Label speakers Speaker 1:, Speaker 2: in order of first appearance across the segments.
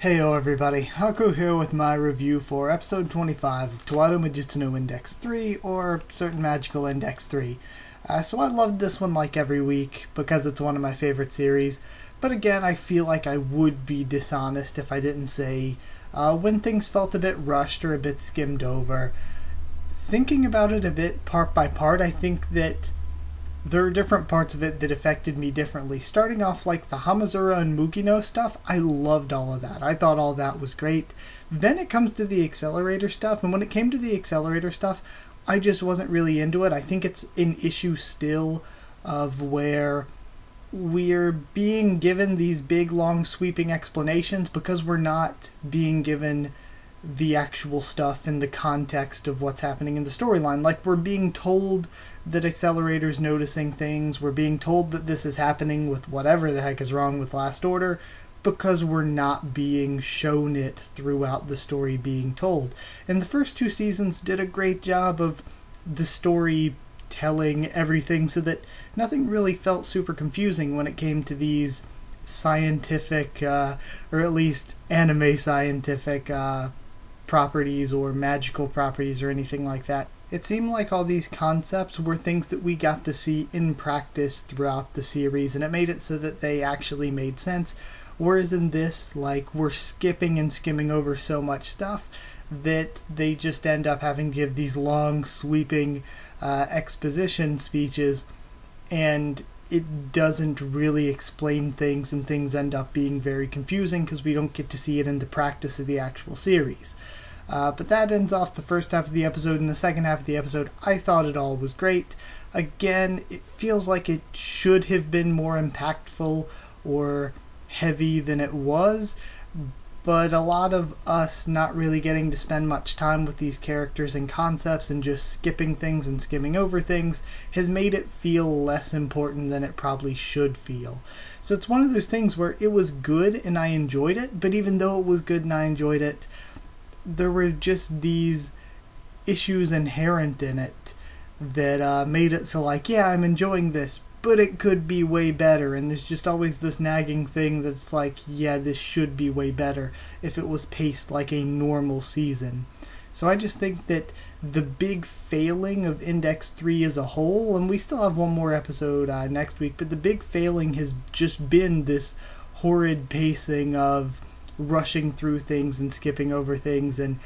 Speaker 1: Heyo everybody, Haku here with my review for episode 25 of Toaru Majutsu Index 3, or Certain Magical Index 3. So I loved this one like every week because it's one of my favorite series, but again I feel like I would be dishonest if I didn't say when things felt a bit rushed or a bit skimmed over. Thinking about it a bit part by part, I think that there are different parts of it that affected me differently. Starting off like the Hamazura and Mugino stuff, I loved all of that. I thought all that was great. Then it comes to the Accelerator stuff, and when it came to the Accelerator stuff, I just wasn't really into it. I think it's an issue still of where we're being given these big, long, sweeping explanations because we're not being given the actual stuff in the context of what's happening in the storyline. Like, we're being told that Accelerator's noticing things, we're being told that this is happening with whatever the heck is wrong with Last Order, because we're not being shown it throughout the story being told. And the first two seasons did a great job of the story telling everything so that nothing really felt super confusing when it came to these scientific, or at least anime scientific, properties or magical properties or anything like that. It seemed like all these concepts were things that we got to see in practice throughout the series, and it made it so that they actually made sense. Whereas in this, like, we're skipping and skimming over so much stuff that they just end up having to give these long, sweeping exposition speeches, and it doesn't really explain things, and things end up being very confusing because we don't get to see it in the practice of the actual series. But that ends off the first half of the episode. In the second half of the episode, I thought it all was great. Again, it feels like it should have been more impactful or heavy than it was, but a lot of us not really getting to spend much time with these characters and concepts and just skipping things and skimming over things has made it feel less important than it probably should feel. So it's one of those things where it was good and I enjoyed it, but even though it was good and I enjoyed it, there were just these issues inherent in it that made it so like, yeah, I'm enjoying this, but it could be way better, and there's just always this nagging thing that's like, yeah, this should be way better if it was paced like a normal season. So I just think that the big failing of Index 3 as a whole, and we still have one more episode next week, but the big failing has just been this horrid pacing of rushing through things and skipping over things, and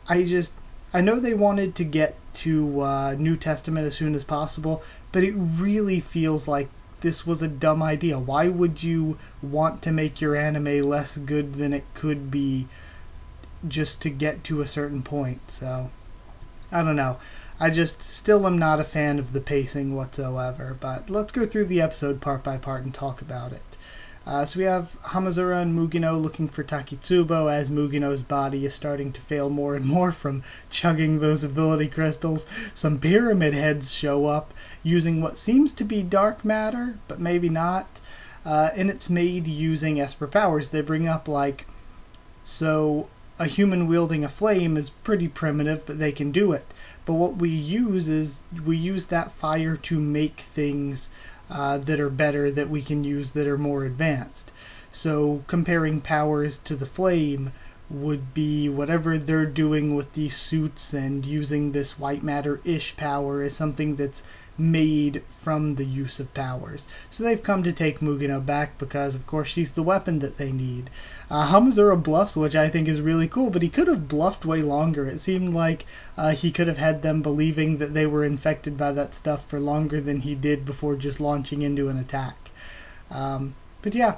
Speaker 1: I know they wanted to get to New Testament as soon as possible, but it really feels like this was a dumb idea. Why would you want to make your anime less good than it could be just to get to a certain point? So, I don't know. I just still am not a fan of the pacing whatsoever, but let's go through the episode part by part and talk about it. So we have Hamazura and Mugino looking for Takitsubo as Mugino's body is starting to fail more and more from chugging those ability crystals. Some pyramid heads show up using what seems to be dark matter, but maybe not. And it's made using Esper powers. They bring up like, so a human wielding a flame is pretty primitive, but they can do it. But what we use is we use that fire to make things that are better, that we can use, that are more advanced. So comparing powers to the flame would be whatever they're doing with these suits, and using this white matter-ish power is something that's made from the use of powers. So they've come to take Mugino back because, of course, she's the weapon that they need. Hamazura bluffs, which I think is really cool, but he could have bluffed way longer. It seemed like he could have had them believing that they were infected by that stuff for longer than he did before just launching into an attack. But yeah,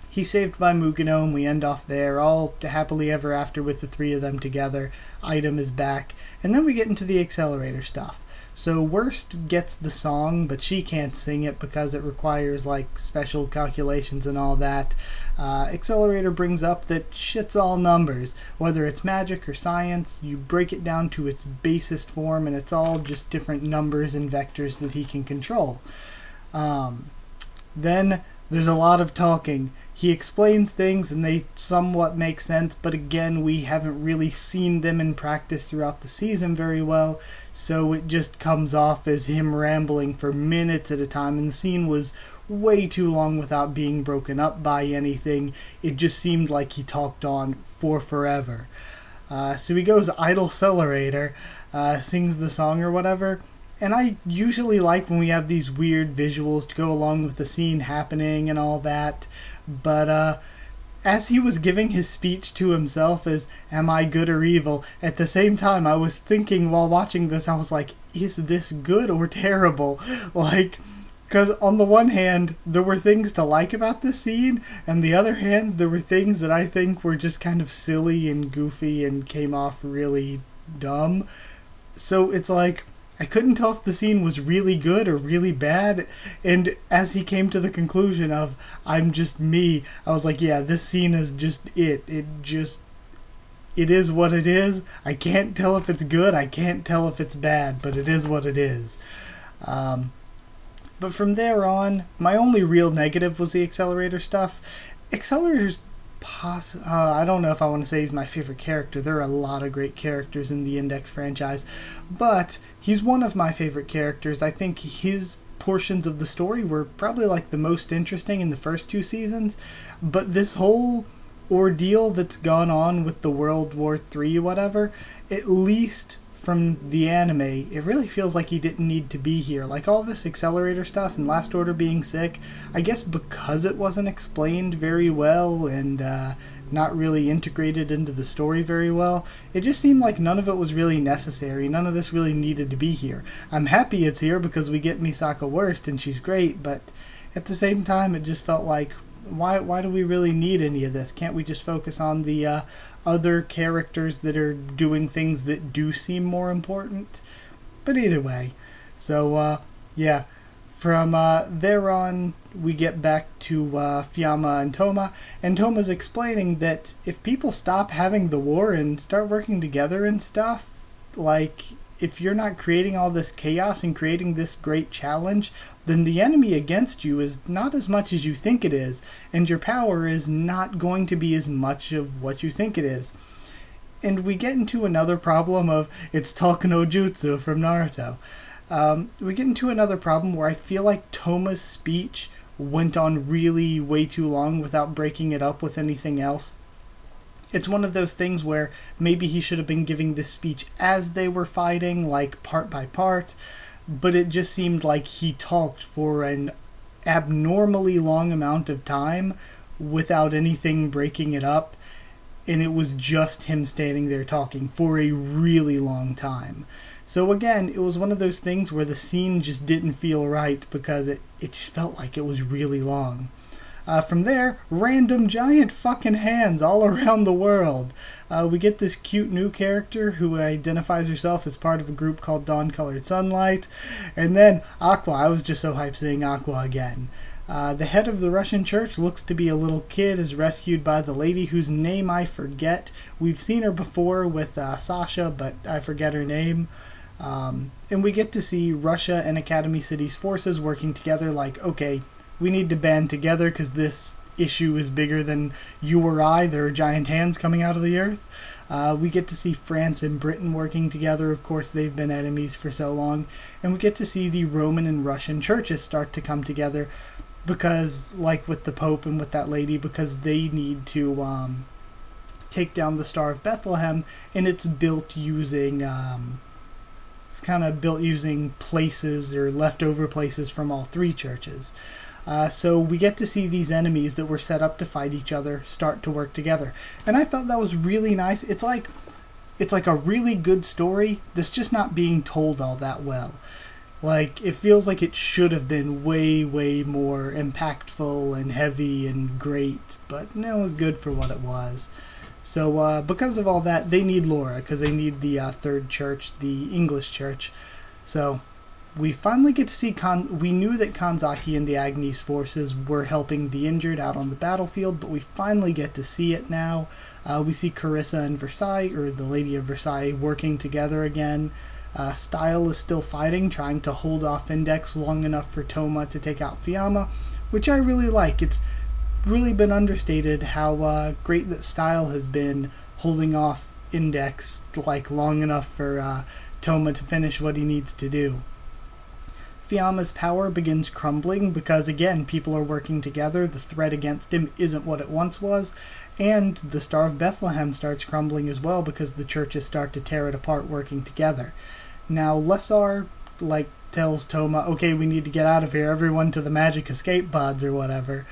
Speaker 1: he's saved by Mugino, and we end off there, all happily ever after with the three of them together. Item is back, and then we get into the Accelerator stuff. So Worst gets the song, but she can't sing it because it requires like special calculations and all that. Accelerator brings up that shit's all numbers. Whether it's magic or science, you break it down to its basest form, and it's all just different numbers and vectors that he can control. Then there's a lot of talking. He explains things and they somewhat make sense, but again, we haven't really seen them in practice throughout the season very well, so it just comes off as him rambling for minutes at a time, and the scene was way too long without being broken up by anything. It just seemed like he talked on for forever. So he goes Idolccelerator, sings the song or whatever. And I usually like when we have these weird visuals to go along with the scene happening and all that. But as he was giving his speech to himself as, am I good or evil? At the same time, I was thinking while watching this, I was like, is this good or terrible? Like, because on the one hand, there were things to like about this scene, and the other hand, there were things that I think were just kind of silly and goofy and came off really dumb. So it's like, I couldn't tell if the scene was really good or really bad, and as he came to the conclusion of, I'm just me, I was like, yeah, this scene is just it. It is what it is. I can't tell if it's good, I can't tell if it's bad, but it is what it is. But from there on, my only real negative was the Accelerator stuff. Accelerator's I don't know if I want to say he's my favorite character. There are a lot of great characters in the Index franchise, but he's one of my favorite characters. I think his portions of the story were probably like the most interesting in the first 2 seasons, but this whole ordeal that's gone on with the World War III whatever, at least from the anime, it really feels like he didn't need to be here. Like all this Accelerator stuff and Last Order being sick, I guess because it wasn't explained very well and not really integrated into the story very well, it just seemed like none of it was really necessary. None of this really needed to be here. I'm happy it's here because we get Misaka Worst and she's great, but at the same time it just felt like, why do we really need any of this? Can't we just focus on the other characters that are doing things that do seem more important? But either way, so yeah, from there on we get back to Fiamma and Toma's explaining that if people stop having the war and start working together and stuff, like if you're not creating all this chaos and creating this great challenge, then the enemy against you is not as much as you think it is, and your power is not going to be as much of what you think it is. And we get into another problem of, it's Toaru Majutsu from Naruto. We get into another problem where I feel like Toma's speech went on really way too long without breaking it up with anything else. It's one of those things where maybe he should have been giving this speech as they were fighting, like part by part, but it just seemed like he talked for an abnormally long amount of time without anything breaking it up, and it was just him standing there talking for a really long time. So again, it was one of those things where the scene just didn't feel right because it just felt like it was really long. From there, random giant fucking hands all around the world. We get this cute new character who identifies herself as part of a group called Dawn Colored Sunlight. And then Aqua. I was just so hyped seeing Aqua again. The head of the Russian church looks to be a little kid, is rescued by the lady whose name I forget. We've seen her before with Sasha, but I forget her name. And we get to see Russia and Academy City's forces working together like, okay, we need to band together because this issue is bigger than you or I. There are giant hands coming out of the earth. We get to see France and Britain working together. Of course, they've been enemies for so long. And we get to see the Roman and Russian churches start to come together because, like with the Pope and with that lady, because they need to take down the Star of Bethlehem, and it's built using... it's kind of built using places or leftover places from all 3 churches. So we get to see these enemies that were set up to fight each other start to work together. And I thought that was really nice. It's like a really good story that's just not being told all that well. Like, it feels like it should have been way, way more impactful and heavy and great, but no, it was good for what it was. So because of all that, they need Laura, because they need the 3rd church, the English church. So we finally get to see we knew that Kanzaki and the Agnes forces were helping the injured out on the battlefield, but we finally get to see it now. We see Carissa and Versailles, or the Lady of Versailles, working together again. Style is still fighting, trying to hold off Index long enough for Toma to take out Fiamma, which I really like. It's really been understated how great that Style has been holding off Index like long enough for Toma to finish what he needs to do. Fiamma's power begins crumbling because, again, people are working together, the threat against him isn't what it once was, and the Star of Bethlehem starts crumbling as well because the churches start to tear it apart working together. Now, Lessar, tells Toma, okay, we need to get out of here, everyone to the magic escape pods or whatever.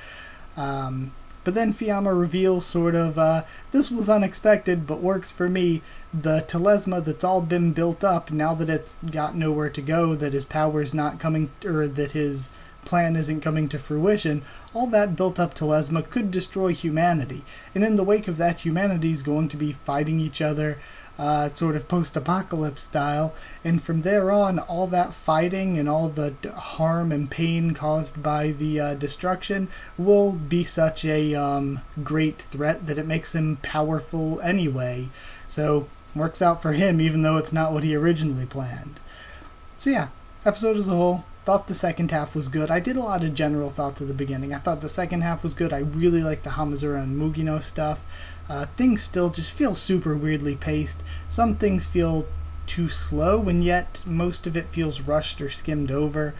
Speaker 1: But then Fiamma reveals sort of, this was unexpected, but works for me, the telesma that's all been built up, now that it's got nowhere to go, that his power's not coming, or that his plan isn't coming to fruition, all that built-up telesma could destroy humanity. And in the wake of that, humanity's going to be fighting each other, sort of post-apocalypse style, and from there on, all that fighting and all the harm and pain caused by the destruction will be such a great threat that it makes him powerful anyway. So, works out for him even though it's not what he originally planned. So yeah, episode as a whole, thought the second half was good. I did a lot of general thoughts at the beginning. I thought the second half was good. I really liked the Hamazura and Mugino stuff. Things still just feel super weirdly paced. Some things feel too slow, and yet most of it feels rushed or skimmed over.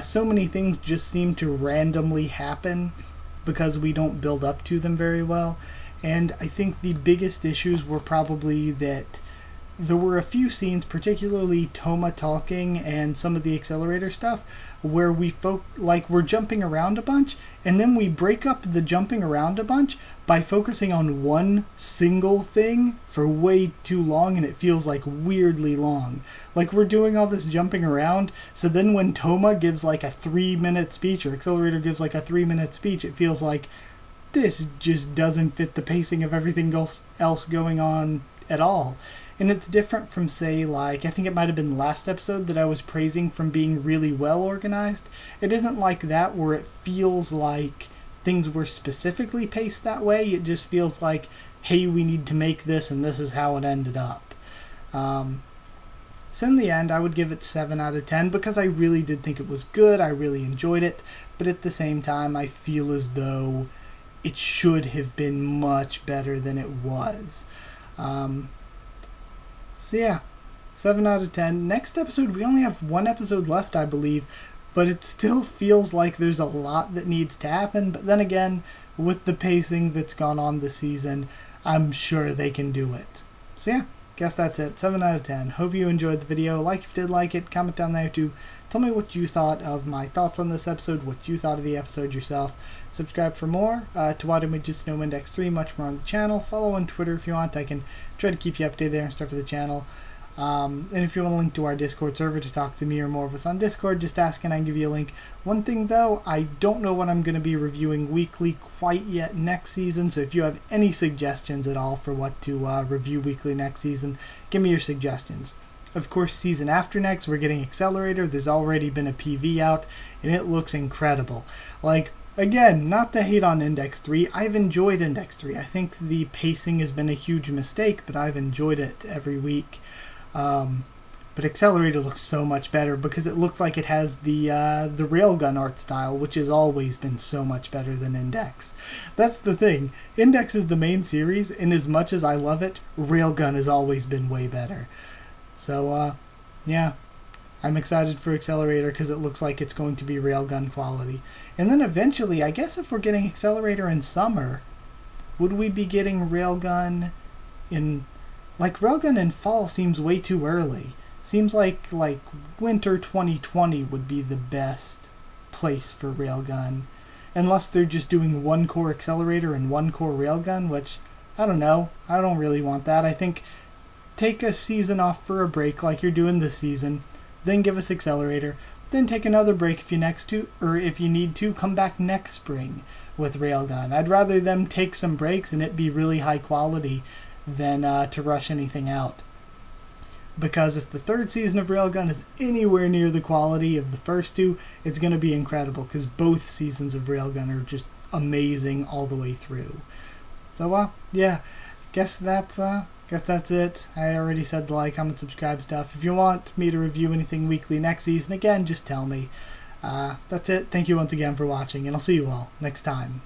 Speaker 1: So many things just seem to randomly happen because we don't build up to them very well. And I think the biggest issues were probably that there were a few scenes, particularly Toma talking and some of the accelerator stuff, where we're jumping around a bunch, and then we break up the jumping around a bunch by focusing on one single thing for way too long, and it feels weirdly long. We're doing all this jumping around, so then when Toma gives a 3-minute speech, or Accelerator gives a 3-minute speech, it feels like this just doesn't fit the pacing of everything else going on at all. And it's different from, say, I think it might have been last episode that I was praising from being really well organized. It isn't like that where it feels like things were specifically paced that way. It just feels like, hey, we need to make this and this is how it ended up. So in the end, I would give it 7 out of 10 because I really did think it was good. I really enjoyed it. But at the same time, I feel as though it should have been much better than it was. So yeah, 7 out of 10. Next episode, we only have one episode left, I believe, but it still feels like there's a lot that needs to happen. But then again, with the pacing that's gone on this season, I'm sure they can do it. So yeah, guess that's it. 7 out of 10. Hope you enjoyed the video. Like if you did like it, comment down there to tell me what you thought of my thoughts on this episode, what you thought of the episode yourself. Subscribe for more. Toaru Majutsu Index 3, much more on the channel. Follow on Twitter if you want. I can try to keep you updated there and stuff for the channel. And if you want a link to our Discord server to talk to me or more of us on Discord, just ask and I can give you a link. One thing though, I don't know what I'm going to be reviewing weekly quite yet next season, so if you have any suggestions at all for what to review weekly next season, give me your suggestions. Of course, season after next, we're getting Accelerator. There's already been a PV out, and it looks incredible. Again, not to hate on Index 3, I've enjoyed Index 3. I think the pacing has been a huge mistake, but I've enjoyed it every week. But Accelerator looks so much better because it looks like it has the railgun art style, which has always been so much better than Index. That's the thing. Index is the main series, and as much as I love it, Railgun has always been way better. So, yeah. I'm excited for Accelerator because it looks like it's going to be Railgun quality. And then eventually, I guess if we're getting Accelerator in summer, would we be getting Railgun in... Railgun in fall seems way too early. Seems like winter 2020 would be the best place for Railgun. Unless they're just doing one core Accelerator and one core Railgun, which, I don't know. I don't really want that. I think take a season off for a break like you're doing this season, then give us Accelerator, then take another break if you need to, come back next spring with Railgun. I'd rather them take some breaks and it be really high quality than to rush anything out. Because if the third season of Railgun is anywhere near the quality of the first two, it's going to be incredible because both seasons of Railgun are just amazing all the way through. So, yeah, guess that's it. I already said the like, comment, subscribe stuff. If you want me to review anything weekly next season, again, just tell me. That's it. Thank you once again for watching, and I'll see you all next time.